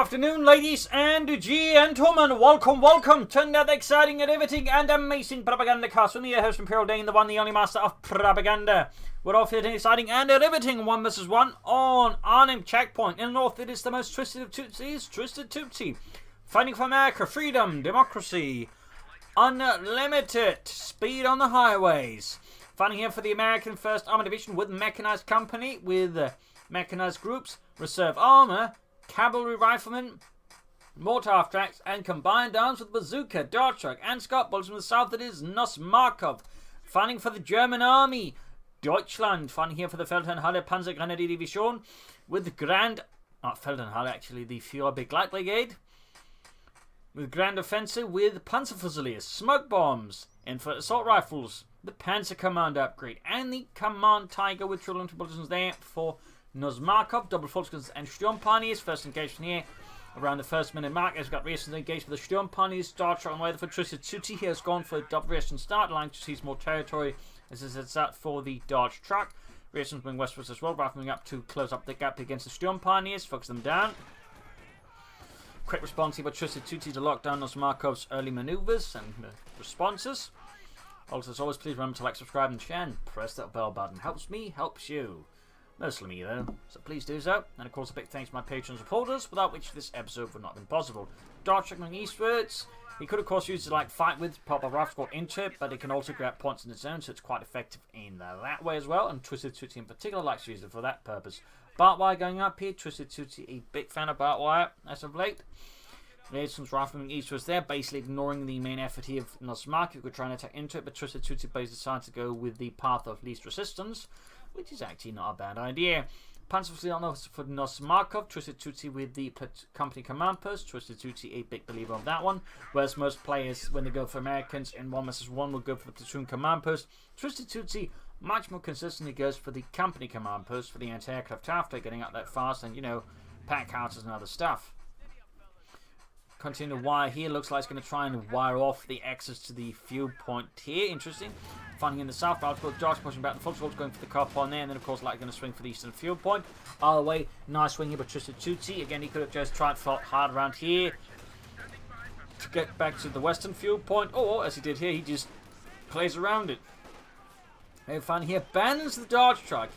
afternoon, ladies and gentlemen. Welcome to another exciting, riveting, and amazing Propagandacast with me, your host, Imperial Dane, the one, the only master of propaganda. We're off here to an exciting and riveting 1 vs 1 on Arnhem Checkpoint. In the north, it is the most twisted of Tootsies, TwistedTootsy. Fighting for America, freedom, democracy, unlimited speed on the highways. Fighting here for the American 1st Armored Division with Mechanized Company, with mechanized groups, reserve armor, cavalry riflemen, mortar half-tracks, and combined arms with bazooka, dart truck, and Scott bullets. From the south, it is NosMarkov. Fighting for the German army, Deutschland. Fighting here for the Feldherrnhalle Panzergrenadierdivision with Grand... Not Feldherrnhalle, actually, the Führerbegleitbrigade. With Grand Offensive with Panzerfusiliers, smoke bombs, infantry assault rifles, the Panzer Commander upgrade, and the Command Tiger with triple bulletins there for NosMarkov, double Volksguns and Sturmpaniers. First engagement here around the first minute mark. As we've got Reasons engaged with the Sturmpaniers. Start shot on the way for TwistedTootsy. He has gone for a double Reason start, allowing to seize more territory as it sets out for the Dodge truck. Reasons moving westwards as well, rifling up to close up the gap against the Sturmpaniers, focus them down. Quick response here by TwistedTootsy to lock down NosMarkov's early maneuvers and responses. Also, as always, please remember to like, subscribe, and share, and press that bell button. Helps me, helps you. Mostly me, though, so please do so. And of course, a big thanks to my patrons and supporters, without which this episode would not have been possible. Dart Truck moving eastwards. He could, of course, use it to fight with, pop a rifle squad into it, but it can also grab points in its own, so it's quite effective in that way as well. And TwistedTootsy in particular likes to use it for that purpose. Barbed wire going up here. TwistedTootsy, a big fan of barbed wire as of late. There's some riflemen eastwards there, basically ignoring the main effort here of NosMarkov, who could try and attack into it, but TwistedTootsy basically decided to go with the path of least resistance, which is actually not a bad idea. Panzerfusilier for NosMarkov, TwistedTootsy with the company command post. TwistedTootsy, a big believer of that one, whereas most players, when they go for Americans in 1 vs 1, will go for the platoon command post. TwistedTootsy much more consistently goes for the company command post for the anti-aircraft after getting out that fast and, pack houses and other stuff. Continue to wire here. Looks like it's going to try and wire off the access to the fuel point here. Interesting. Finding in the south, Josh pushing back the Volkswagen, going for the car point there, and then of course going to swing for the eastern fuel point. Either way, nice swing here by TwistedTootsy. Again, he could have just tried to fight hard around here to get back to the western fuel point, or as he did here, he just plays around it. And finally here, abandons the Dodge truck.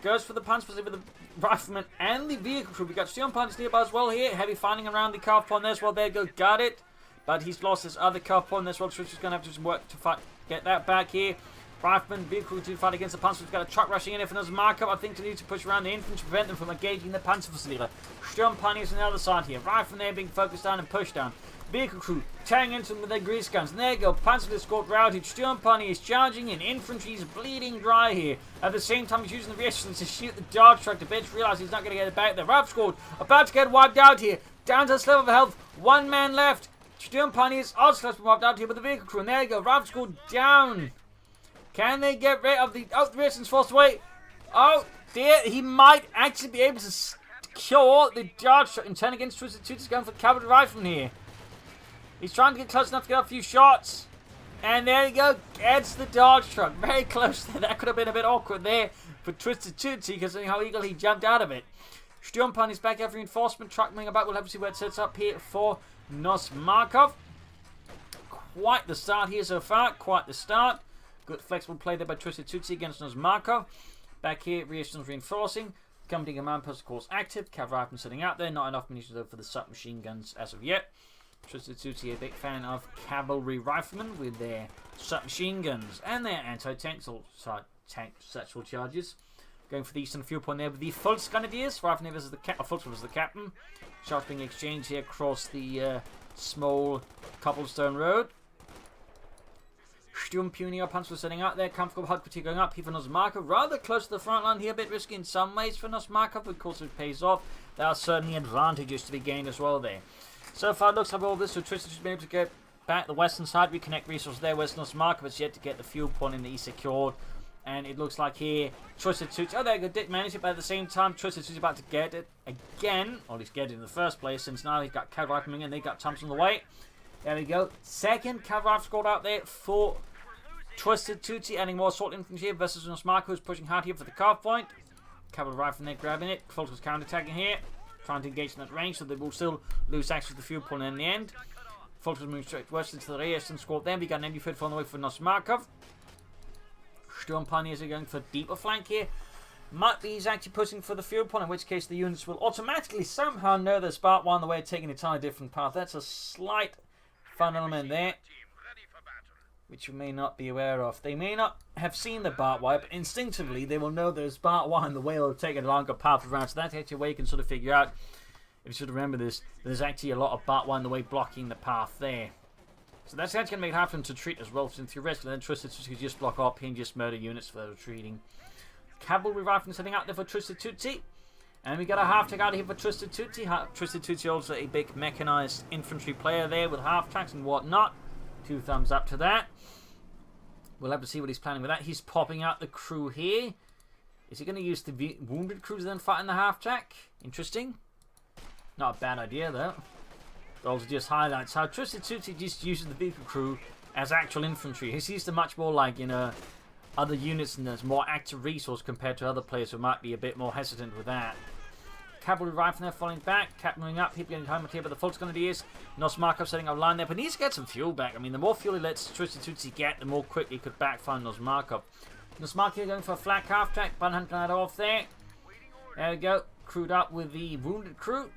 Goes for the Panzerfusilier with the rifleman and the vehicle crew. We got Sturmpaniers nearby as well here. Heavy fighting around the car point there as well. There you go, got it. But he's lost his other car point there as well. Twitch is going to have to do some work to fight, get that back here. Rifleman, vehicle crew to fight against the Panzer. We've got a truck rushing in. If there's NosMarkov, I think to need to push around the infantry to prevent them from engaging the Panzerfusilier. Sturmpaniers on the other side here. Rifleman there being focused down and pushed down. Vehicle crew tearing into them with their grease guns. And there you go, Panzer escort routed. Sturmpaniers charging in. Infantry's bleeding dry here. At the same time, he's using the resistance to shoot the Dodge truck. The bitch realizes he's not going to get it back. The Rifle squad about to get wiped out here. Down to a sliver of health. One man left. Sturmpaniers also has been wiped out here with the vehicle crew. And there you go, Rifle squad down. Can they get rid of the... Oh, the resistance forced away. Oh, dear. He might actually be able to kill the Dodge truck and turn against TwistedTootsy, going for cavalry rifleman here. He's trying to get close enough to get a few shots. And there you go. Gets the Dodge truck. Very close there. That could have been a bit awkward there for TwistedTootsy, because of how eagerly he jumped out of it. Sturmpan is back after reinforcement. Truck moving about. We'll have to see where it sets up here for NosMarkov. Quite the start here so far. Quite the start. Good flexible play there by TwistedTootsy against NosMarkov. Back here, resistance reinforcing. Company command post, of course, active. Cavalry riflemen sitting out there. Not enough munitions though for the submachine guns as of yet. TwistedTootsy, a big fan of cavalry riflemen with their submachine guns and their anti-tank satchel charges. Going for the eastern fuel point there with the Volksgrenadiers. Rifleman versus the captain. Shots being exchanged here across the small cobblestone road. Sturmpanier Panzer setting out there. Comfortable HUD fatigue going up here for NosMarkov. Rather close to the front line here. A bit risky in some ways for NosMarkov, but of course it pays off. There are certainly advantages to be gained as well there. So far, it looks like all this, so TwistedTootsy has been able to get back the western side, reconnect resources there, whereas NosMarkov has yet to get the fuel point in the east secured. And it looks like here, TwistedTootsy, oh there you go, did manage it, but at the same time, TwistedTootsy is about to get it again, or at least get it in the first place, since now he's got cavalry coming in, they got Thompson on the way. There we go, second cavalry squad out there for TwistedTootsy, adding more assault infantry here versus NosMarkov, who's pushing hard here for the carve point. Cavalry rifle there grabbing it, Fulton's counter-attacking here. trying to engage in that range, so they will still lose access to the fuel point in the end. Folks will move straight west into the rear and squad. Then we got an MD-34 on the way for NosMarkov. Sturm Pioneers are going for deeper flank here. Might be he's actually pushing for the fuel point, in which case the units will automatically somehow know there's Part 1 on the way, taking an entirely different path. That's a slight fun element there, which you may not be aware of. They may not have seen the Part 1, but instinctively they will know there's Part 1 and the way will take a longer path around. So that's actually a way you can sort of figure out, if you should remember this, there's actually a lot of Part 1 in the way blocking the path there. So that's actually going to make it hard for them to retreat as well, since theoretically then TwistedTootsy could just block up here and just murder units for retreating. Cavalry riflemen setting out there for TwistedTootsy. And we got a half-track out of here for TwistedTootsy. TwistedTootsy also a big mechanized infantry player there with half-tracks and whatnot. 2 thumbs up to that. We'll have to see what he's planning with that. He's popping out the crew here. Is he going to use the wounded crews then fight in the half-track? Interesting. Not a bad idea though. It also just highlights how TwistedTootsy just uses the vehicle crew as actual infantry. He sees them much more like, you know, other units and there's more active resource compared to other players who might be a bit more hesitant with that. Cavalry riflemen there falling back, cap moving up, people getting home here, but the Fult's going to do is NosMarkov setting up a line there, but he needs to get some fuel back. I mean, the more fuel he lets TwistedTootsy get, the more quickly he could backfire NosMarkov. NosMarkov going for a flat half track, bun hunting that off there. There we go, crewed up with the wounded crew.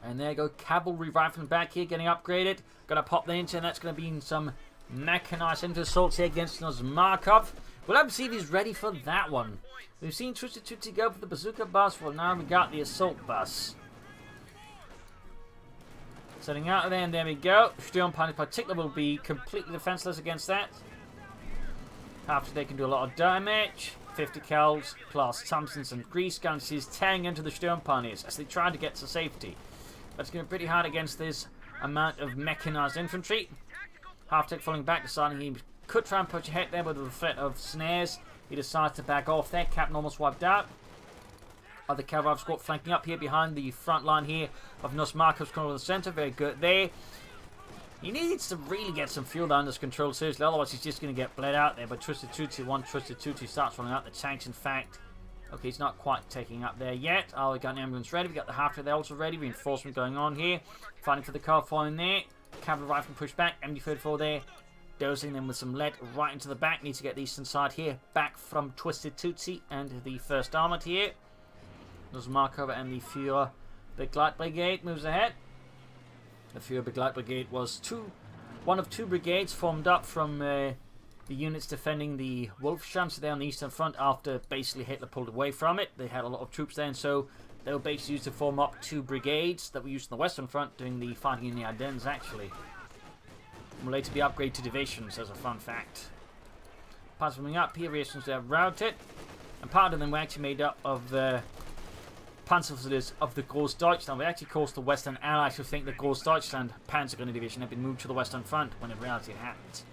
And there you go, cavalry riflemen back here getting upgraded. Gonna pop that into, and that's gonna be in some mechanized into assaults here against NosMarkov. We'll have to see if he's ready for that one. We've seen TwistedTootsy go for the bazooka bus. Well, now we got the assault bus. Setting out of there, and there we go. Sturm Pioneers in particular will be completely defenseless against that. After they can do a lot of damage. 50 cals plus Thompsons and grease guns is tearing into the Sturm Pioneers as they try to get to safety. That's going to be pretty hard against this amount of mechanized infantry. Half-tech falling back, deciding he could try and push ahead there with the threat of snares. He decides to back off there. Captain almost wiped out. Other cavalry squad flanking up here behind the front line here of NosMarkov's corner of the center. Very good there. He needs to really get some fuel under control seriously, otherwise he's just going to get bled out there. But TwistedTootsy, one TwistedTootsy starts rolling out the tanks, in fact. Okay, he's not quite taking up there yet. Oh, we got an ambulance ready. We got the half-track there also ready. Reinforcement going on here. Fighting for the car following there. Cavalry rifle push back. MD-34 there. Dosing them with some lead right into the back. Need to get the eastern side here. Back from TwistedTootsy and the first armored here. NosMarkov and the Führer Big Light Brigade moves ahead. The Führer Big Light Brigade was one of 2 brigades formed up from the units defending the Wolfschanze there on the eastern front after basically Hitler pulled away from it. They had a lot of troops there, and so they were basically used to form up 2 brigades that were used on the western front doing the fighting in the Ardennes, actually. And will later be upgraded to divisions as a fun fact. Parts moving up here, reactions are routed, and part of them were actually made up of the Panzerfusiliers of the Großdeutschland. We actually caused the Western Allies to think the Großdeutschland Panzergrenadier Division had been moved to the western front, when in reality it hadn't.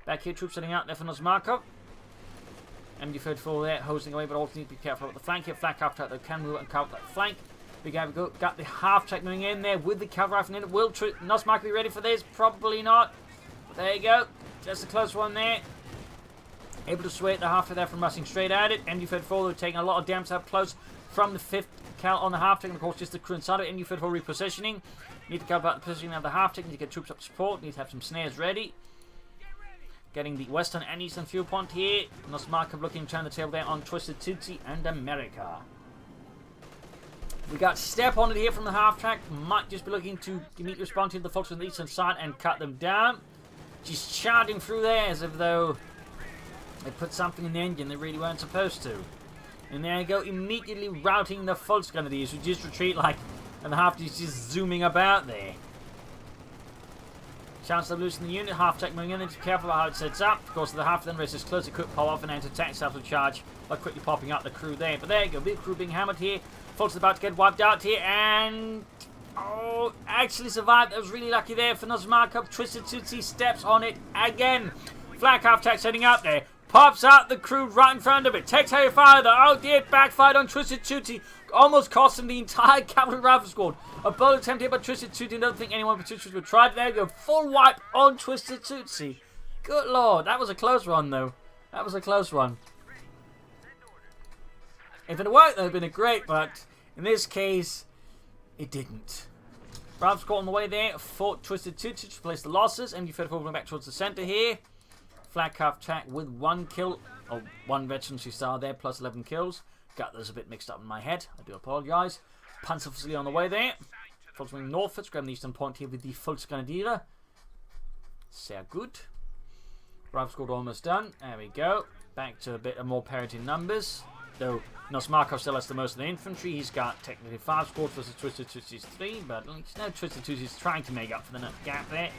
Back here, troops setting out there for NosMarkov. MD-34 there, hosing away, but also need to be careful about the flank here. Flank half-track that can move and cover that flank. We got the half-track moving in there with the cavalry rifle in it. Will NosMarkov be ready for this? Probably not. But there you go. Just a close one there. Able to sway the half-track there from rushing straight at it. MD-34 they're taking a lot of damage up close from the 5th cal on the half-track. And of course, just the crew inside of it. MD-34 repositioning. Need to cover out the positioning of the half-track. Need to get troops up to support. Need to have some snares ready. Getting the western and eastern fuel point here. NosMarkov looking to turn the tail there on TwistedTootsy and America. We got step on it here from the half track. Might just be looking to immediately respond to the folks on the eastern side and cut them down. Just charging through there as if though they put something in the engine they really weren't supposed to. And there you go, immediately routing the Volksgrenadiers who just retreat like, and the half is just zooming about there. Chance of losing the unit, half-tech moving in, be careful about how it sets up. Of course, the half then races close, it could pop off and enter attack self charge by quickly popping out the crew there. But there you go, big crew being hammered here. Folks about to get wiped out here, and oh, actually survived. That was really lucky there for NosMarkov. TwistedTootsy steps on it again. Flak half-tech setting out there. Pops out the crew right in front of it. Takes heavy fire though. Oh dear, backfired on TwistedTootsy. Almost cost him the entire cavalry rifle squad. A bullet attempt here by TwistedTootsy. Don't think anyone but TwistedTootsy would try it. There you go. Full wipe on TwistedTootsy. Good lord. That was a close one though. That was a close one. If it had worked, that would have been great, but In this case, it didn't. Brav's got on the way there, fought TwistedTootsy to replace the losses, and you've moving back towards the centre here. Flag half-track with 1 kill, or 1 veterancy star there, plus 11 kills. Got those a bit mixed up in my head, I do apologise. Panzerfusilier on the way there. Following northwards, grabbing the eastern point here with the Volksgrenadiere. Sehr gut. Brav's scored almost done. There we go. Back to a bit of more parity in numbers. Though NosMarkov still has the most of the infantry. He's got technically 5 scores versus TwistedTootsy's 3. But now TwistedTootsy's trying to make up for the gap there.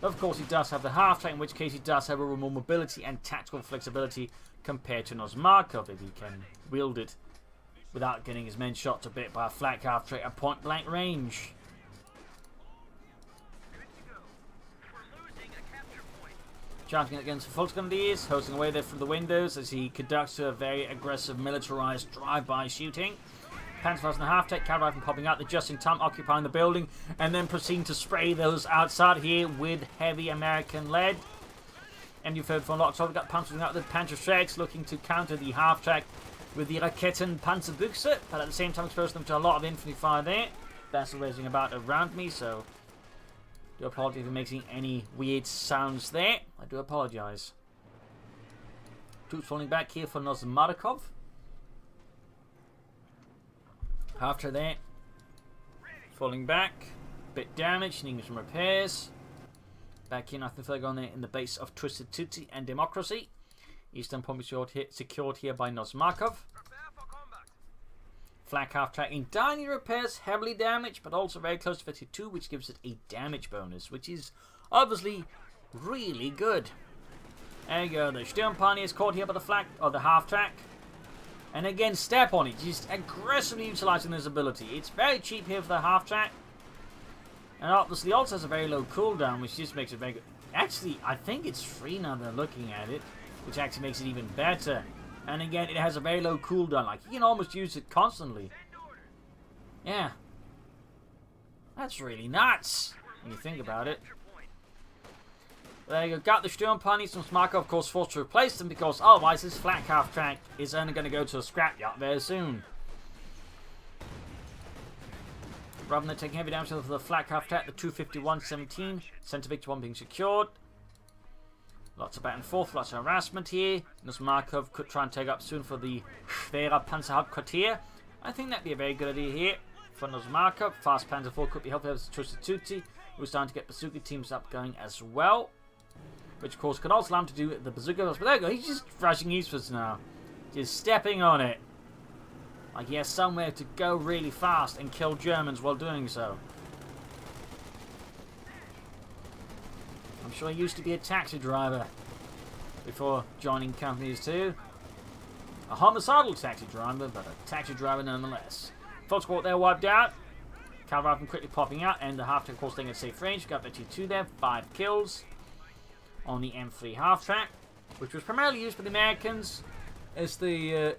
Of course, he does have the half-track, in which case he does have a little more mobility and tactical flexibility compared to NosMarkov if he can wield it without getting his men shot to bit by a flak half-track at point-blank range. Charging against the Volksgrenadiers, hosting away there from the windows as he conducts a very aggressive militarized drive-by shooting. Panzerfaust and half-tech, cavalry rifle popping out, they're just in time occupying the building and then proceeding to spray those outside here with heavy American lead. And you've heard from lots of, we've got punching out the Panzerschrecks looking to counter the half-track with the Raketen Panzerbüchse, but at the same time exposing them to a lot of infantry fire there. That's raising about around me, so I do apologize if you're making any weird sounds there. I do apologize. Troops falling back here for NosMarkov. After that, falling back, bit damaged, needing some repairs. Back in, nothing further on there in the base of TwistedTootsy and Democracy. Eastern point secured here by NosMarkov. Flak half-track in tiny repairs, heavily damaged, but also very close to 52, which gives it a damage bonus, which is obviously really good. There you go, the Sturmpioneer is caught here by the flak, or the half-track. And again, step on it, just aggressively utilising this ability. It's very cheap here for the half-track. And obviously also has a very low cooldown, which just makes it very good. Actually, I think it's free now that I'm looking at it, which actually makes it even better. And again, it has a very low cooldown. Like, you can almost use it constantly. Yeah. That's really nuts when you think about it. There you go. Got the Sturmpioneers. NosMarkov, of course, forced to replace them because otherwise this flak half-track is only going to go to a scrapyard very soon. Rather than taking heavy damage for the flak half-track, the 251-17. Centre Victor 1 being secured. Lots of back and forth, lots of harassment here. NosMarkov could try and take up soon for the Schwerer Panzerhauptquartier. I think that'd be a very good idea here for NosMarkov. Fast Panzer IV could be helpful as TwistedTootsy, who's starting to get bazooka teams up going as well. Which, of course, could also allow him to do the bazooka. But there you go, he's just rushing eastwards now. Just stepping on it. Like he has somewhere to go really fast and kill Germans while doing so. I'm sure he used to be a taxi driver before joining companies too. A homicidal taxi driver, but a taxi driver nonetheless. Full squad there wiped out. Cavalry rifle quickly popping out, and the half-track, of course, staying at safe range. Got the T2 there, 5 kills on the M3 half-track, which was primarily used by the Americans as the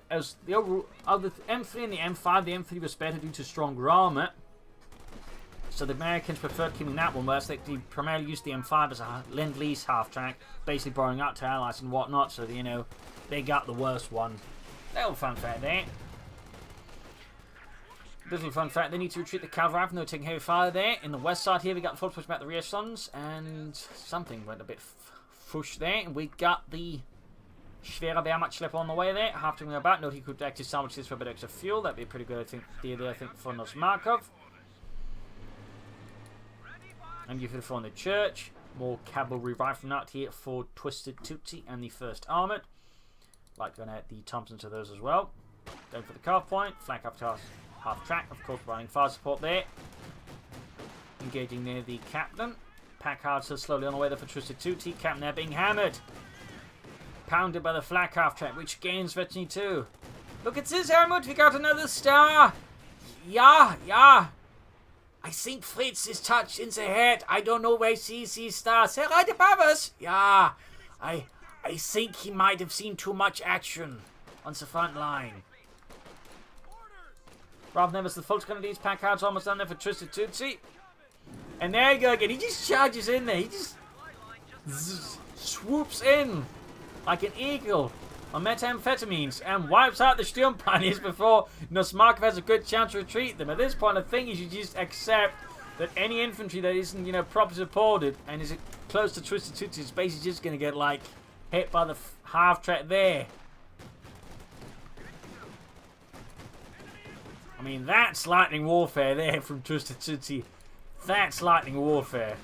overall of the M3 and the M5. The M3 was better due to stronger armor. So the Americans preferred keeping that one, whereas they primarily used the M5 as a Lend-Lease half-track, basically borrowing out to allies and whatnot, so that, you know, they got the worst one. Little fun fact there. Little fun fact, they need to retreat the cavalry rifle, and they're taking heavy fire there. In the west side here, we got the full push back the rear sons, and something went a bit fush there, and we got the Schwerer Wehrmachtschlepper on the way there. Half to go back. Note he could actually salvage this for a bit extra fuel. That'd be a pretty good, I think, for NosMarkov. And you feel from the church. More cavalry rifling out here for TwistedTootsy and the 1st Armoured. Like going out the Thompsons to those as well. Going for the carve point. Flank up to half track. Of course, providing fire support there. Engaging near the captain. Packard slowly on the way there for TwistedTootsy. Captain there being hammered. Pounded by the flak half track, which gains Veteran 2. Look at this, Helmut. We got another star. Yeah. I think Fritz is touched in the head. I don't know where he sees these stars. They're right above us. Yeah. I think he might have seen too much action on the front line. Rather than the Volksgrenadiers, Packard's almost done there for TwistedTootsy. And there you go again. He just charges in there. He just swoops in like an eagle on methamphetamines and wipes out the Sturmpaniers before NosMarkov has a good chance to retreat them. At this point, I think you should just accept that any infantry that isn't, you know, properly supported and is close to TwistedTootsy is basically just going to get, like, hit by the half-track there. I mean, that's lightning warfare there from TwistedTootsy. That's lightning warfare.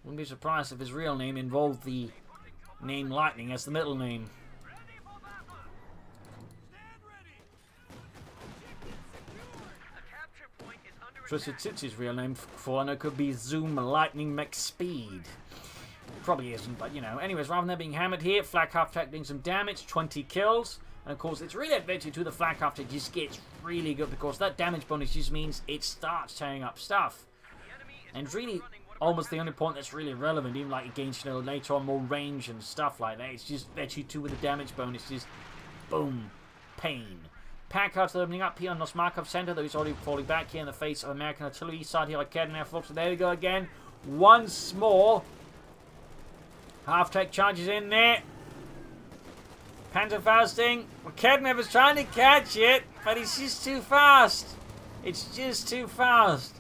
Wouldn't be surprised if his real name involved the name Lightning as the middle name. TwistedTootsy's real name, for I know, could be Zoom Lightning McSpeed. Probably isn't, but you know. Anyways, rather than there being hammered here, flak half-track doing some damage, 20 kills. And of course, it's really advantage to the flak half-track just gets really good because that damage bonus just means it starts tearing up stuff. And really, almost the only point that's really relevant, even like against, you know, later on more range and stuff like that. It's just that you two with the damage bonus, just boom, pain. Packard's opening up here on NosMarkov Center, though he's already falling back here in the face of American artillery. Side here like Kednev, folks. So there we go again. Once more. Half-track charges in there. Panzerfausting. Well, Kednev is trying to catch it, but it's just too fast. It's just too fast.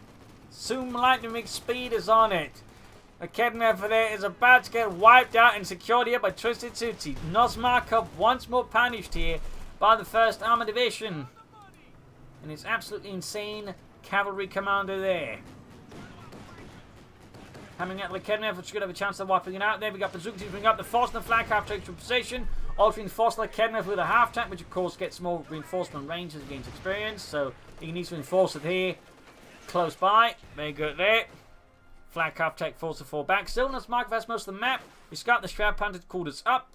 Zoom Lightning McSpeed is on it. Kednev there is about to get wiped out and secured here by TwistedTootsy. NosMarkov once more punished here by the 1st Armored Division. And it's absolutely insane cavalry commander there. Hammering at Kednev, which could have a chance of wiping it out. There we got Bazooka to bring up the force and the flag half-track to position. Altering force Kednev with a half-track, which of course gets more reinforcement range as it gains experience. So he needs to reinforce it here. Close by. Very good there. Flag half-track force to fall back. Still, NosMarkov has most of the map. He's got the Strap Panther quarters up.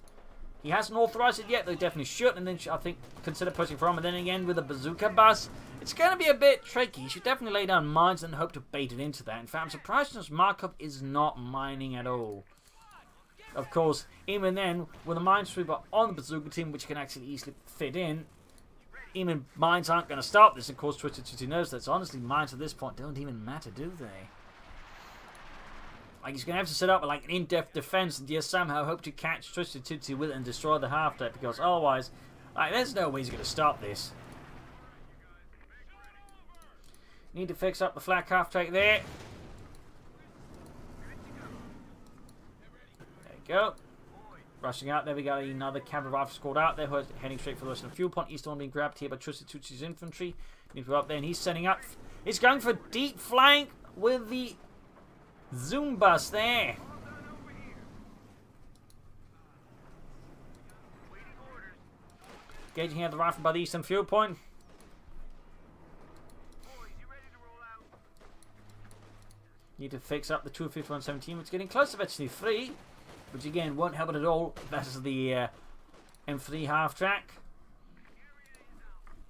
He hasn't authorized it yet, though he definitely should, and then I think consider pushing for him. And then again with the bazooka bus, it's going to be a bit tricky. He should definitely lay down mines and hope to bait it into that. In fact, I'm surprised NosMarkov is not mining at all. Of course, even then, with a minesweeper on the bazooka team, which can actually easily fit in, even mines aren't going to stop this. Of course, TwistedTootsy knows that. So honestly, mines at this point don't even matter, do they? Like, he's going to have to set up like an in-depth defense and just somehow hope to catch TwistedTootsy with it and destroy the half-track, because otherwise, like, there's no way he's going to stop this. Need to fix up the flak half-track there. There you go. Rushing out, there we go, another cavalry rifle squad out there, who's heading straight for the western fuel point. East one being grabbed here by TwistedTootsy's infantry. Need to go up there, and he's setting up. He's going for deep flank with the Zoom bus there. Engaging here the rifle by the eastern fuel point. Need to fix up the 251-17, which is getting close to actually 3, which again won't help it at all. That's the M3 half track.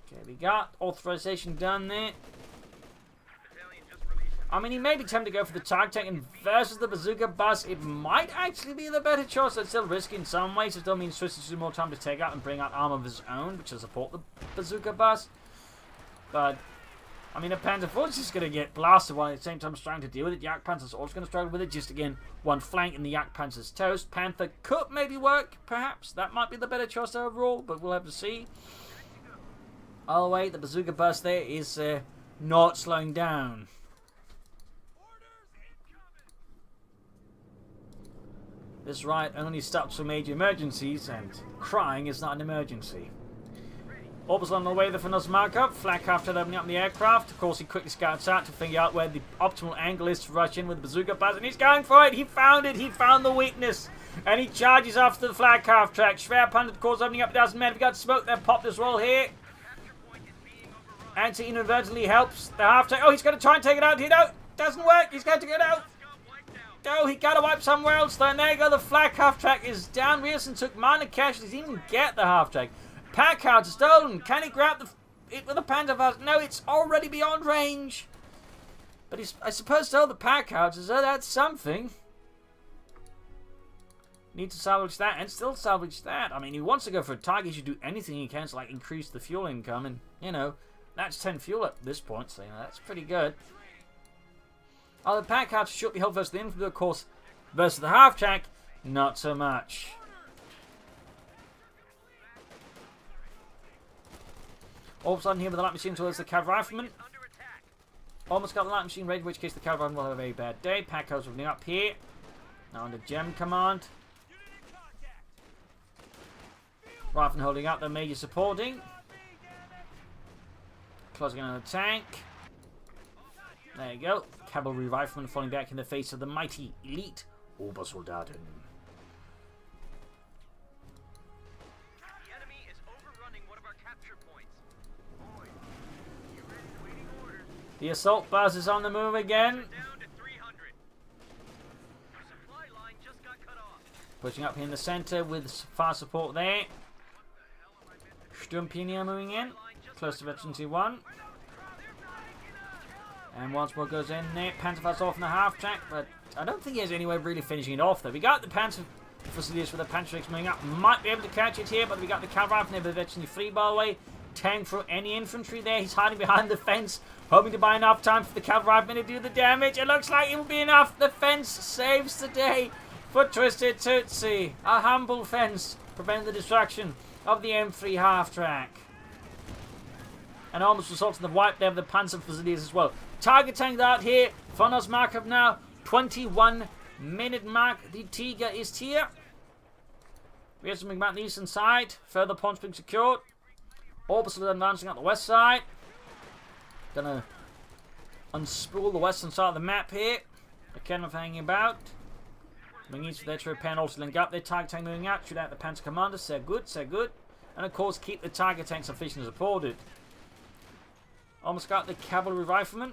Okay, we got authorization done there. I mean, he may be tempted to go for the target tank, and versus the bazooka bus, it might actually be the better choice. It's still risky in some ways. It still means TwistedTootsy more time to take out and bring out armor of his own, which will support the bazooka bus. But I mean, a Panzer Force is going to get blasted while at the same time trying to deal with it. Yak Panzer's also going to struggle with it. Just again, one flank in the Yak Panzer's toast. Panther could maybe work, perhaps. That might be the better choice overall, but we'll have to see. Oh wait, the bazooka bus there is not slowing down. This right only stops for major emergencies, and crying is not an emergency. Orbs on the way there for NosMarkov. Flak after opening up the aircraft. Of course, he quickly scouts out to figure out where the optimal angle is to rush in with the bazooka bus, and he's going for it. He found it. He found the weakness, and he charges after the flag half track. Schwer Panther, of course, opening up. Doesn't matter. We got smoke there popped as well here. Anti inadvertently helps the half track. Oh, he's going to try and take it out. No, doesn't work. He's going to get out. Oh, he got to wipe somewhere else. Then there you go. The flag half track is down. Wilson took minor casualties. He didn't even get the half track. Packard's stolen. Can he grab it with a Panzerfaust? No, it's already beyond range. But I suppose so. The Packard's as though that's something. Need to salvage that and still salvage that. I mean, he wants to go for a target. He should do anything he can to like increase the fuel income, and you know that's 10 fuel at this point, so you know that's pretty good. Oh, the Packard should be held versus the infantry, of course, versus the half track. Not so much. All of a sudden here with the light machine towards the cav rifleman. Almost got the light machine ready, in which case the cav rifleman will have a very bad day. Packers moving up here. Now under gem command. Rifleman holding up, the major supporting. Closing in on the tank. There you go. Cavalry rifleman falling back in the face of the mighty elite Obersoldaten. The enemy is overrunning one of our capture points. Boy, you ready waiting orders? The assault bus is on the move again. Down to 300. Our supply line just got cut off. Pushing up here in the center with fire support there. Sturmpionier moving in. Close to Veteran 2-1. And once more goes in there. Panzerfaust off in the half track, but I don't think he has any way of really finishing it off though. We got the Panzer facilities for the Panzer moving up. Might be able to catch it here, but we got the cavalry from the Veteran 3 by the way. Tank for any infantry there. He's hiding behind the fence, hoping to buy enough time for the cavalry to do the damage. It looks like it will be enough. The fence saves the day for TwistedTootsy. A humble fence preventing the destruction of the M3 half track. And almost results in the wipe there of the Panzer facilities as well. Target tank out here. For NosMarkov now. 21-minute mark. The Tiger is here. We have something about the eastern side. Further points being secured. Orbital advancing out the west side. Gonna unspool the western side of the map here. The cannon hanging about. Moving east for their to repair and also link up. Their target tank moving out. Shoot out the Panzer commander. Say good, say good. And of course keep the target tank sufficiently supported. Almost got the cavalry rifleman.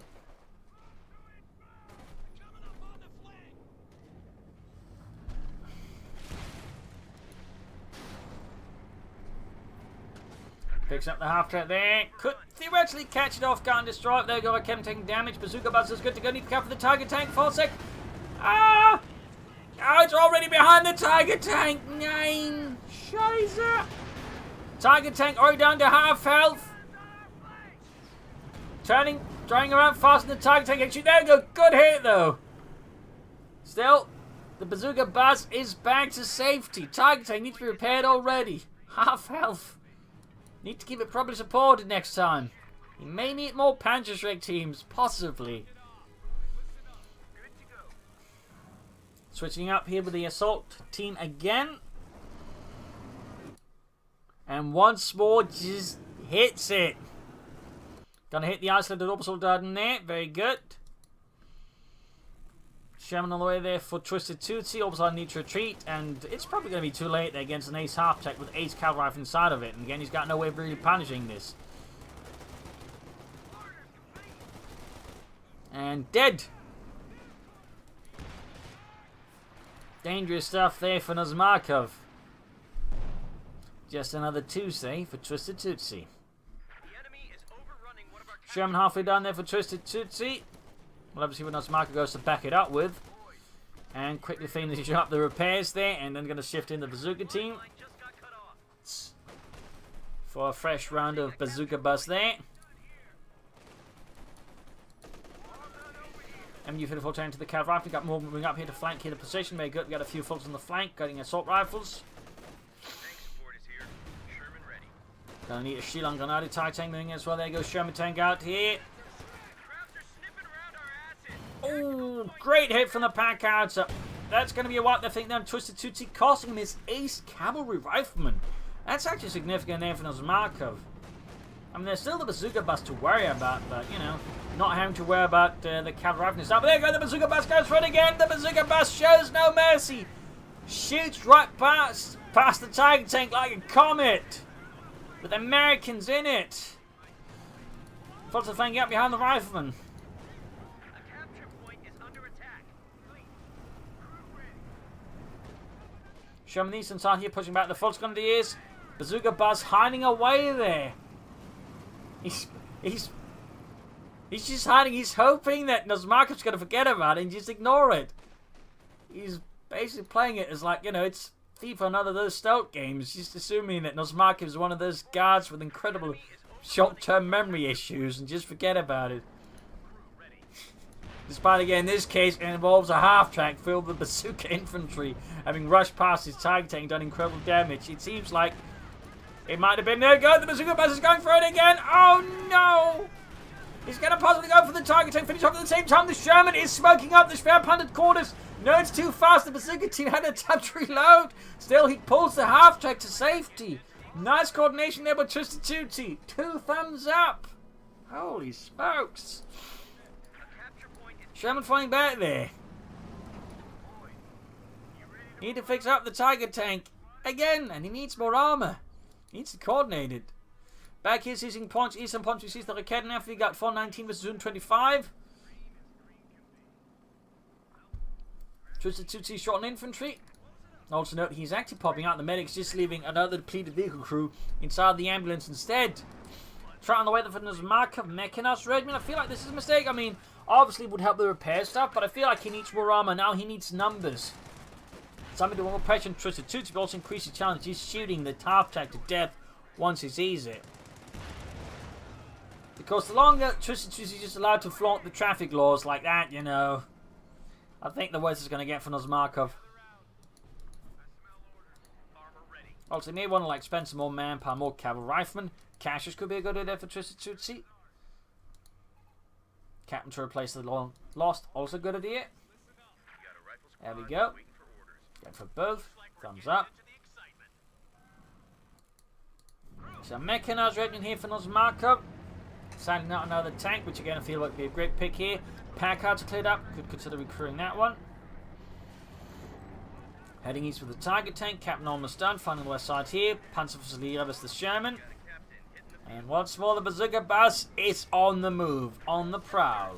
Picks up the half track there. Could theoretically catch it off guard and destroy it. There you go. I kept taking damage. Bazooka buzz is good to go. Need to cover the target tank for a sec. Ah! Oh, it's already behind the target tank. Nine. Scheiße. Target tank already down to half health. Turning around fast in the target tank. Actually, there you go. Good hit though. Still, the bazooka buzz is back to safety. Target tank needs to be repaired already. Half health. Need to keep it properly supported next time. You may need more Panzerschreck teams, possibly. Switching up here with the assault team again. And once more, just hits it. Gonna hit the isolated Obersoldaten there. Very good. Sherman on the way there for TwistedTootsy. Obersoldaten needs to retreat. And it's probably going to be too late there against an ace half tech with ace cavalry rifle inside of it. And again, he's got no way of really punishing this. And dead. Dangerous stuff there for NosMarkov. Just another Tuesday for TwistedTootsy. Sherman halfway down there for TwistedTootsy. Well, obviously when NosMarkov goes to back it up with. And quickly finishing up the repairs there. And then going to shift in the bazooka team. For a fresh round of bazooka buzz there. MU-54 turning to the cav rifle. We got more moving up here to flank here the position. Very good. We got a few folks on the flank. Getting assault rifles. Gonna need a Shilong Granada target tank moving as well. There goes Sherman tank out here. Oh, great hit from the pack out. So that's going to be a wipe. I think then TwistedTootsy costing him his ace cavalry rifleman. That's actually significant there for NosMarkov. I mean, there's still the bazooka bus to worry about, but you know, not having to worry about the cavalry rifleman stuff. But there you go, the bazooka bus goes for it again. The bazooka bus shows no mercy. Shoots right past the target tank like a comet. With Americans in it. Folks are flanking up behind the rifleman. A capture point is under attack. Sherman Easton's on here pushing back the Fultz Grenadiers. Bazooka Buzz hiding away there. He's just hiding. He's hoping that NosMarkov's going to forget about it and just ignore it. He's basically playing it as like, you know, it's FIFA, another of those stealth games, just assuming that NosMarkov is one of those guards with incredible short-term memory issues and just forget about it. Despite, again, in this case, it involves a half-track filled with bazooka infantry having rushed past his target tank and done incredible damage. It seems like it might have been... There you go, the bazooka bus is going for it again. Oh, no! He's going to possibly go for the target tank, finish off at the same time. The Sherman is smoking up the spare punted quarters. No, it's too fast. The bazooka team had a time to reload. Still, he pulls the half-track to safety. Nice coordination there by TwistedTootsy. 2 thumbs up. Holy smokes. Sherman flying back there. Need to fix up the Tiger tank again, and he needs more armor. He needs to coordinate it. Back here, seizing points. Eastern points. We see the Raketen. We got 419 versus 125. TwistedTootsy short on infantry. Also note he's actually popping out the medics, just leaving another depleted vehicle crew inside the ambulance instead. Try on the way for NosMarkov Mechanized regiment. I feel like this is a mistake. I mean, obviously it would help the repair stuff, but I feel like he needs more armor. Now he needs numbers. Something to more pressure on TwistedTootsy, but also increase the challenge. He's shooting the half-track to death once he sees it. Because the longer TwistedTootsy is just allowed to flaunt the traffic laws like that, you know, I think the worse it's going to get for NosMarkov. Also, you may want to like spend some more manpower, more cavalry riflemen. Caches could be a good idea for TwistedTootsy. Captain to replace the long lost, also a good idea. There we go. Go for both. Thumbs up. So mechanized regiment here for NosMarkov. Sending out another tank, which again I feel like would be a great pick here. Packhards are cleared up. Could consider recruiting that one. Heading east with the target tank. Captain almost done. Finding the west side here. Panzerfuzzilier versus the Sherman. And once more the bazooka bus is on the move. On the prowl.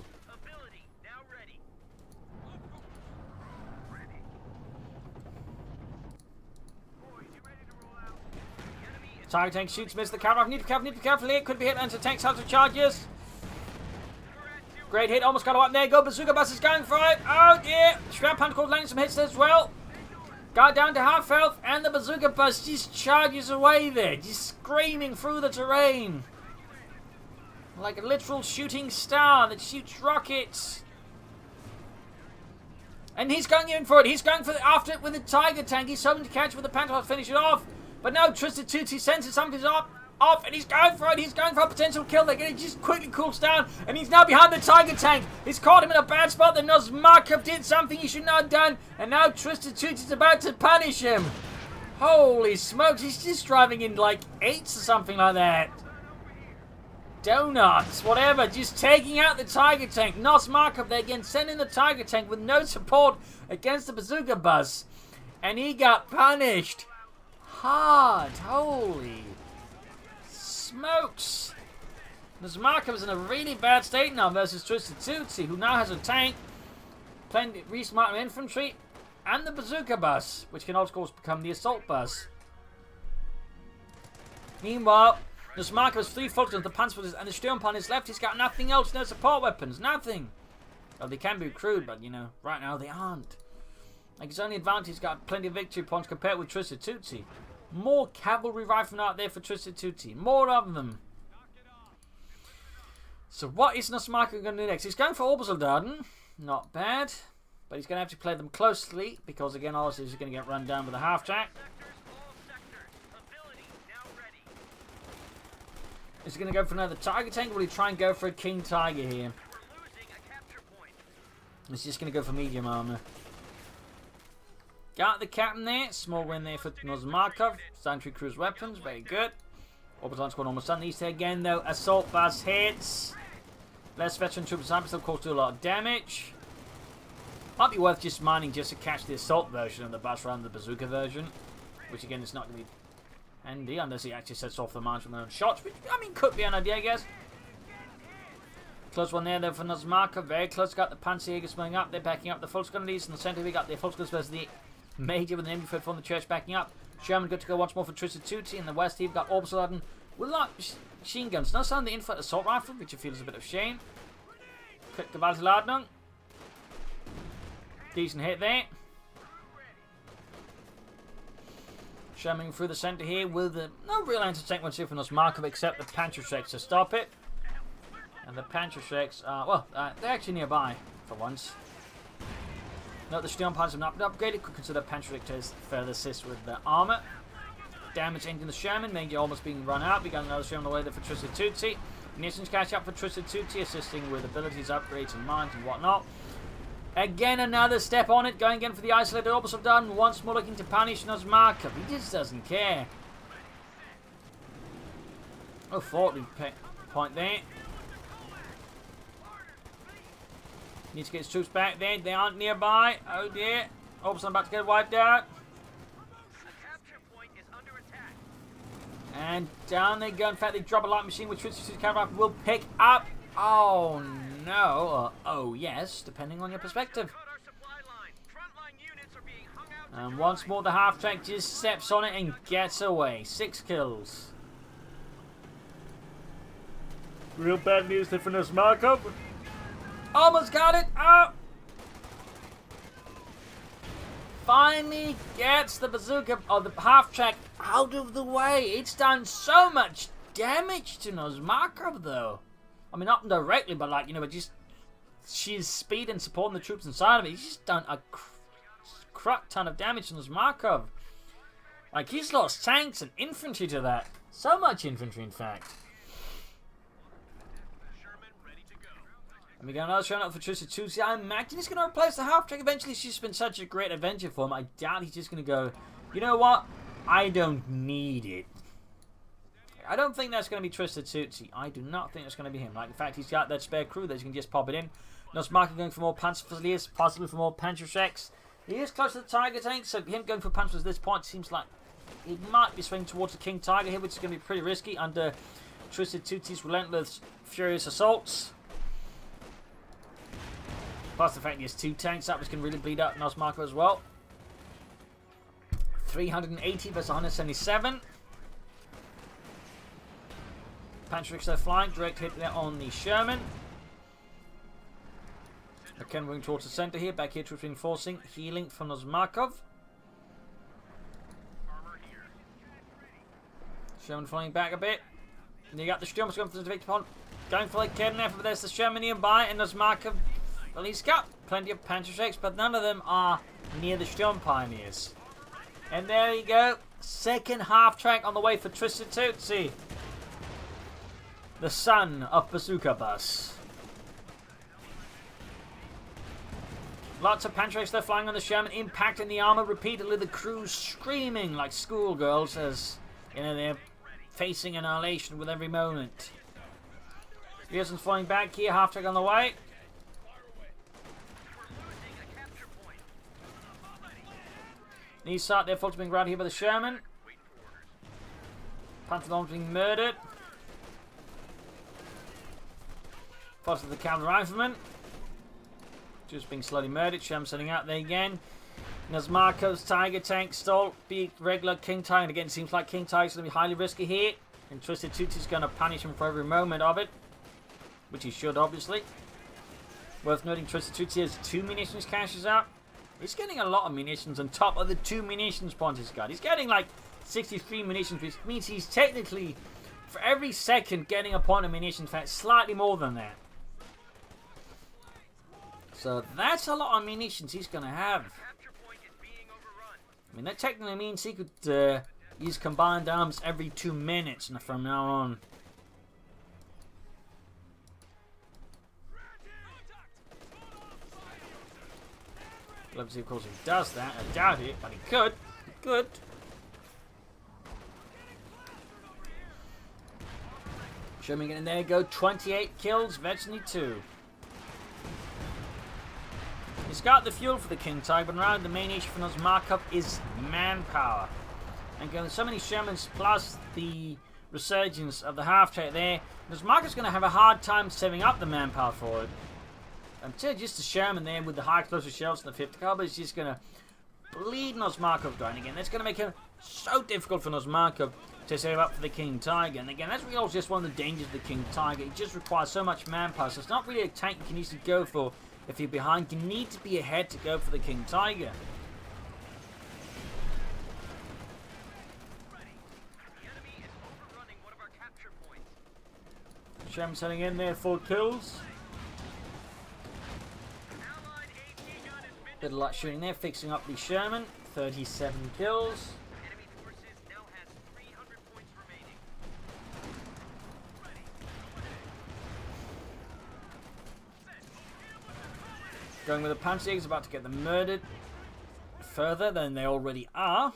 Target tank shoots, miss the cavalry. Need to be careful here. Could be hit into tanks, out of charges. Great hit, almost got a wipe. There you go. Bazooka bus is going for it. Oh dear. Shroud Panther landing some hits as well. Got down to half health, and the bazooka bus just charges away there, just screaming through the terrain. Like a literal shooting star that shoots rockets. And he's going in for it. He's going for the, after it with the Tiger tank. He's hoping to catch it with the Panther to finish it off. But no, TwistedTootsy senses something's off, and he's going for it. He's going for a potential kill there. It just quickly cools down, and he's now behind the Tiger tank. He's caught him in a bad spot. Then NosMarkov did something he should not have done, and now TwistedTootsy about to punish him. Holy smokes, he's just driving in like 8s or something like that. Donuts, whatever, just taking out the Tiger tank. NosMarkov there again, sending the Tiger tank with no support against the bazooka bus, and he got punished hard. Holy smokes. NosMarkov is in a really bad state now versus TwistedTootsy, who now has a tank, plenty resmart infantry, and the bazooka bus, which can of course become the assault bus. Meanwhile, NosMarkov has 3 focus on the Panzerfuzzilier and the Sturm on his left. He's got nothing else, no support weapons, nothing. Well, they can be crewed, but you know, right now they aren't. Like his only advantage, he's got plenty of victory points compared with TwistedTootsy. More cavalry riflemen out there for TwistedTootsy. More of them. So what is NosMarkov going to do next? He's going for Obersoldaten. Not bad. But he's going to have to play them closely. Because again, obviously he's going to get run down with a half-track. Is he going to go for another Tiger tank? Or will he try and go for a King Tiger here? He's just going to go for medium armor. Got the captain there. Small win there for NosMarkov. Sentry cruise weapons. Very good. Orbital squad almost done. These again though. Assault bus hits. Less veteran troops of course do a lot of damage. Might be worth just mining just to catch the assault version of the bus rather than the bazooka version. Which again is not going to be handy unless he actually sets off the march with their own shots. Which I mean could be an idea I guess. Close one there though for NosMarkov. Very close. Got the Panzerjäger spilling up. They're backing up the Volksgrenadiers. In the centre we got the Volksgrenadiers versus the Major with an infantry from the church backing up. Sherman good to go once more for TwistedTootsy. In the west, you've got Obersoldaten with a lot of machine guns. No sound the infantry assault rifle, which I feel is a bit of shame. Quick Gewaltladung. Decent hit there. Sherman through the centre here with no real entertainment here for NosMarkov except the Panzerschrecks to stop it. And the Panzerschrecks are, well, they're actually nearby. for once. Note the Sturmpanzer have not been upgraded. Could consider Panzerrichters further assist with the armor. Damage ending the Sherman. Major almost being run out. We got another Sherman on the way there for TwistedTootsy. Munitions catch up for TwistedTootsy, assisting with abilities, upgrades, and mines and whatnot. Again, another step on it. Going again for the isolated orbits of done. Once more looking to punish NosMarkov. He just doesn't care. Oh, 40 point there. Needs to get his troops back there. They aren't nearby. Oh dear. Orbits are about to get wiped out. And down they go. In fact, they drop a light machine which TwistedTootsy counter will pick up. Oh no. Or oh yes, depending on your perspective. And once more the half-track just steps on it and gets away. 6 kills. Real bad news there for NosMarkov. Almost got it. Oh. Finally gets the bazooka or the half-track out of the way. It's done so much damage to NosMarkov though. I mean, not directly, but like, you know, but just sheer speed and supporting the troops inside of it. He's just done a crap ton of damage to NosMarkov. Like, he's lost tanks and infantry to that. So much infantry, in fact. And we got another showing up for TwistedTootsy. I imagine he's going to replace the half-track eventually. It's just been such a great adventure for him. I doubt he's just going to go, you know what? I don't need it. I don't think that's going to be TwistedTootsy. I do not think that's going to be him. Like, in fact, he's got that spare crew that he can just pop it in. NosMarkov going for more Panzer Fusiliers, possibly for more Panzerschrecks. He is close to the Tiger tank, so him going for Panzers at this point seems like he might be swinging towards the King Tiger here, which is going to be pretty risky under TwistedTootsy's relentless, furious assaults. Plus the fact he has 2 tanks, that was going to really bleed up NosMarkov as well. 380 versus 177. Panzerschrecks are flying, direct hit there on the Sherman. Again, moving towards the centre here, back here to reinforcing, healing from NosMarkov. Sherman flying back a bit. And you got the Sturmers going for the victim point. Going for the kidnap, but there's the Sherman nearby, and NosMarkov, well, he's got plenty of Panzerschrecks, but none of them are near the Sturm Pioneers. And there you go, second half-track on the way for TwistedTootsy. The son of Bazooka Bus. Lots of Panzerschrecks there flying on the Sherman, impacting the armor repeatedly. The crew screaming like schoolgirls as, you know, they're facing annihilation with every moment. Pearson's flying back here, half-track on the way. Nisat, their folks being grabbed here by the Sherman. Pantherons being murdered. Foster the cavalry rifleman. Just being slowly murdered. Sherman setting out there again. NosMarkov's Tiger tank stole. Beat regular King Tiger. And again, it seems like King Tiger's going to be highly risky here. And TwistedTootsy's going to punish him for every moment of it. Which he should, obviously. Worth noting, TwistedTootsy has 2 munitions caches out. He's getting a lot of munitions on top of the 2 munitions points he's got. He's getting like 63 munitions, which means he's technically, for every second, getting a point of munitions. In fact, slightly more than that. So that's a lot of munitions he's going to have. I mean, that technically means he could use combined arms every 2 minutes from now on. Let's see, of course, he does that. I doubt it, but he could. He could. Sherman getting there, go 28 kills, virtually 2. He's got the fuel for the King Tiger, but around the main issue for NosMarkov is manpower. And going so many Shermans plus the resurgence of the half-track there, NosMarkov's going to have a hard time saving up the manpower for it. Until just the Sherman there with the high explosive shells and the 50 caliber is just going to bleed NosMarkov down again. That's going to make it so difficult for NosMarkov to save up for the King Tiger. And again, that's really also just one of the dangers of the King Tiger. It just requires so much manpower, so it's not really a tank you can easily go for if you're behind. You need to be ahead to go for the King Tiger. Sherman's heading in there, 4 kills. Bit of light shooting there, fixing up the Sherman. 37 kills. Enemy forces now has 300 points remaining. Going with the Panzerjägers, about to get them murdered further than they already are.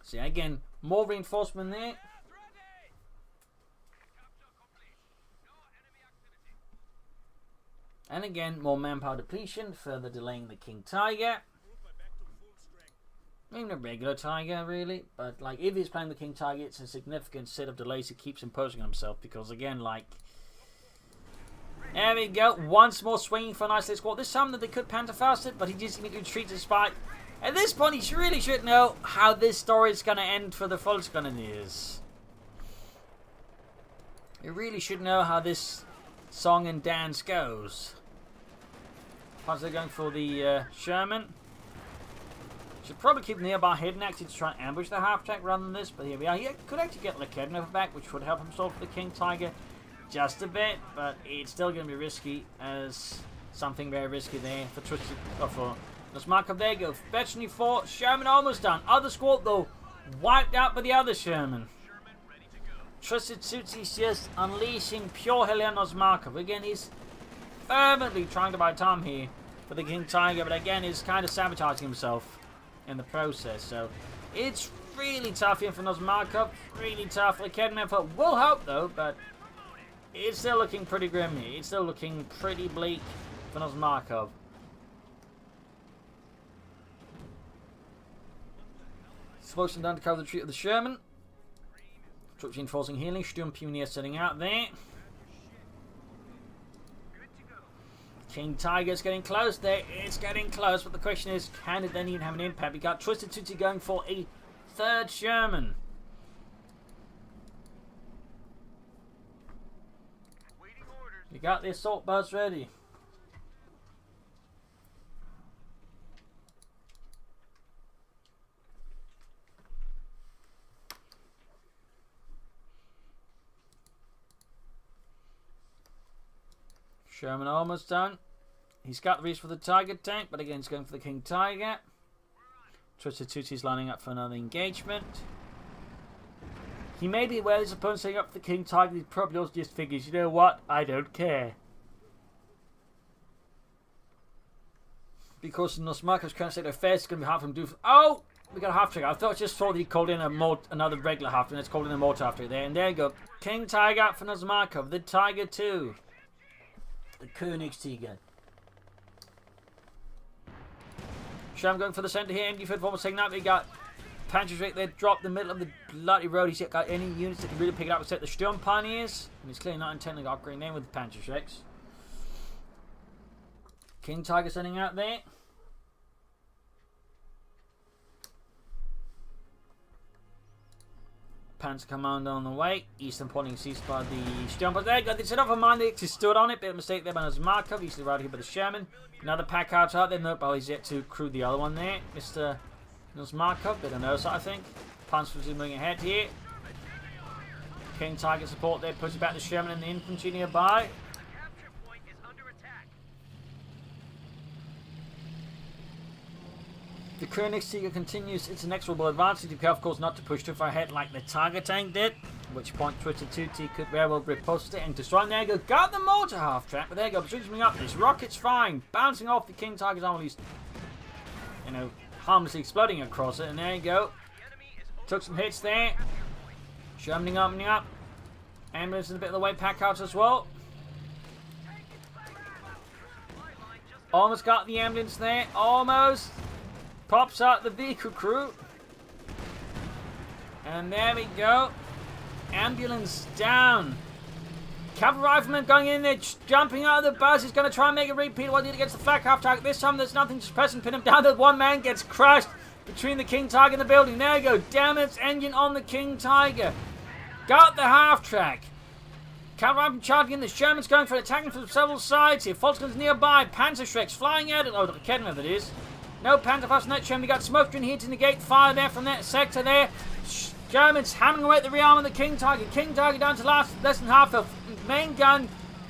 So again, more reinforcement there. And again, more manpower depletion, further delaying the King Tiger. Even a regular Tiger, really. But, like, if he's playing the King Tiger, it's a significant set of delays he keeps imposing on himself. Because, again, like... There we go. Once more swinging for a nice little squad. This time that they could panther fast it, but he just immediately retreats despite... At this point, he really should know how this story is going to end for the Volksgrenadiers. He really should know how this song and dance goes. Plus, they're going for the Sherman. Should probably keep nearby hidden actually to try and ambush the half-track rather than this, but here we are. He could actually get Lekernov back, which would help him solve for the King Tiger just a bit, but it's still going to be risky as something very risky there for Twisted, or for NosMarkov. There you go. Veteran 4, Sherman almost done. Other squad though, wiped out by the other Sherman. TwistedTootsy just unleashing pure hell on NosMarkov. Again, he's fervently trying to buy time here for the King Tiger, but again, he's kind of sabotaging himself in the process. So it's really tough here for NosMarkov. Really tough. Lekernov will help though, but it's still looking pretty grim here. It's still looking pretty bleak for NosMarkov. Explosion down to cover the retreat of the Sherman. Troops reinforcing healing. Sturmpionier setting out there. King Tiger's getting close there. It's getting close, but the question is, can it then even have an impact? We got TwistedTootsy going for a third Sherman. You got the assault bus ready. Sherman almost done. He's got the reach for the Tiger tank, but again, he's going for the King Tiger. TwistedTootsy's lining up for another engagement. He may be aware his opponent's setting up for the King Tiger. He probably also just figures, you know what? I don't care. Because in NosMarkov's current state of affairs, it's going to be hard for him to do. Oh! We got a half track. I thought just thought he called in another regular half track. Let's call in a mortar after there. And there you go. King Tiger for NosMarkov. The Tiger 2. The Königstiger. Sherman going for the centre here. MG almost taking out. We got Panthers right there. Dropped in the middle of the bloody road. He's got any units that can really pick it up except the Sturmpioneers. And he's clearly not intending to upgrade them with the Panzerschrecks. King Tiger sending out there. Panzer Commando on the way. Eastern pointing seized by the Sturm. There you go. They set off a mine. They actually stood on it. Bit of a mistake there by NosMarkov. Easily routed here by the Sherman. Another pack out there. Nope, well, he's yet to crew the other one there. Mr. NosMarkov. Bit of nose, I think. Panzers moving ahead here. King Tiger support there. Pushing back the Sherman and the infantry nearby. The Königstiger continues its inexorable advance. You have, of course, not to push too far ahead like the Tiger tank did. At which point, TwistedTootsy could very well riposte it and destroy it. There you go. Got the mortar half track, but there you go. Shooting up. This rocket's flying, bouncing off the King Tiger's armor, at least, you know, harmlessly exploding across it. And there you go. Took some hits there. Shermaning up. Ambulance in a bit of the way. Pack out as well. Almost got the ambulance there. Almost. Pops out the vehicle crew. And there we go. Ambulance down. Cavalry rifleman going in there, jumping out of the bus. He's going to try and make a repeat of what he did against the flak half target. This time there's nothing to press and pin him down. The one man gets crushed between the King Tiger and the building. There you go. Damn its engine on the King Tiger. Got the half track. Cavalry rifleman charging in. The Sherman's going for attacking from several sides here. Volksguns nearby. Panzerschrecks flying at it. Oh, the Kedma, that is. No Panther fast net Sherman. We got smoke in here to negate fire there from that sector there. Germans hammering away at the rearm of the King Tiger. King Tiger down to less than half health. Main gun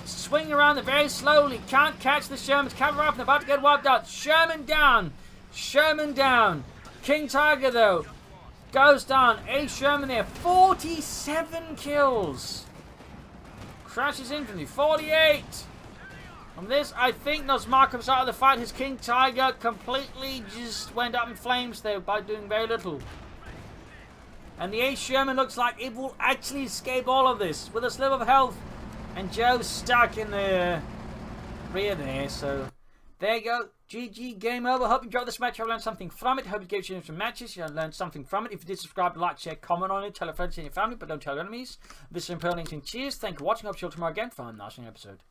swinging around very slowly. Can't catch the Shermans. Cavalry up and about to get wiped out. Sherman down. Sherman down. King Tiger, though, goes down. 8 Sherman there. 47 kills. Crashes infantry. 48. On this, I think NosMarkov's out of the fight. His King Tiger completely just went up in flames there by doing very little. And the 8 Sherman looks like it will actually escape all of this with a slip of health. And Joe's stuck in the rear there. So there you go. GG, game over. Hope you enjoyed this match. I learned something from it. Hope it gave you some matches. You learned something from it. If you did, subscribe, like, share, comment on it. Tell your friends and your family, but don't tell your enemies. This is Imperial Lincoln. Cheers. Thank you for watching. I'll see you tomorrow again for another episode.